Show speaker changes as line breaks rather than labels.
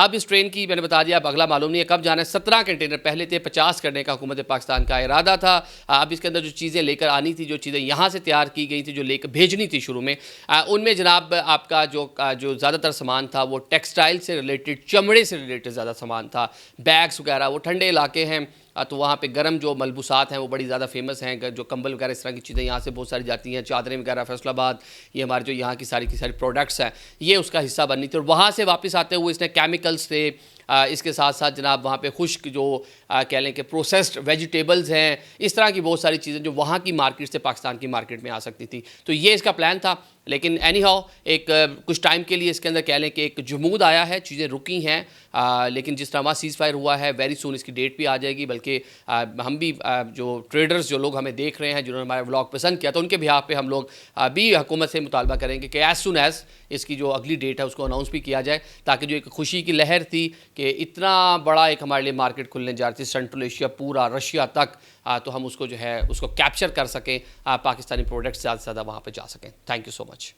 अब इस ट्रेन की मैंने बता दिया, अब अगला मालूम नहीं है कब जाना है। 17 कंटेनर पहले थे, 50 करने का हुकूमत पाकिस्तान का इरादा था। अब इसके अंदर जो चीज़ें लेकर आनी थी, जो चीज़ें यहाँ से तैयार की गई थी, जो लेकर भेजनी थी शुरू में, उनमें जनाब आपका जो ज़्यादातर सामान था वो टेक्सटाइल से रिलेटेड, चमड़े से रिलेटेड ज़्यादा सामान था। बैग्स वगैरह, वो ठंडे इलाके हैं तो वहाँ पे गर्म जो मलबूसात हैं वो बड़ी ज़्यादा फेमस हैं, जो कंबल वगैरह इस तरह की चीज़ें यहाँ से बहुत सारी जाती हैं, चादरें वगैरह फैसलाबाद, ये हमारे जो यहाँ की सारी प्रोडक्ट्स हैं ये उसका हिस्सा बननी थी। और वहाँ से वापस आते हुए इसने केमिकल्स थे, इसके साथ साथ जनाब वहाँ पे खुश्क जो कह लें कि प्रोसेस्ड वेजिटेबल्स हैं, इस तरह की बहुत सारी चीज़ें जो वहाँ की मार्केट से पाकिस्तान की मार्केट में आ सकती थी। तो ये इसका प्लान था। लेकिन एनी हाउ एक कुछ टाइम के लिए इसके अंदर कह लें कि एक जमूद आया है, चीज़ें रुकी हैं, लेकिन जिस तरह वहाँ सीज़ फायर हुआ है वेरी सून इसकी डेट भी आ जाएगी। बल्कि हम भी जो ट्रेडर्स जो लोग हमें देख रहे हैं, जिन्होंने हमारा व्लॉग पसंद किया, तो उनके बिहाफ पे हम लोग भी हुकूमत से मुतालबा करेंगे कि एज़ सून एज़ इसकी जो अगली डेट है उसको अनाउंस भी किया जाए, ताकि जो एक खुशी की लहर थी कि इतना बड़ा एक हमारे लिए मार्केट खुलने जा रही थी, सेंट्रल एशिया पूरा रशिया तक, तो हम उसको जो है उसको कैप्चर कर सकें, पाकिस्तानी प्रोडक्ट्स ज़्यादा से ज़्यादा वहाँ पर जा सकें। Thank you so much.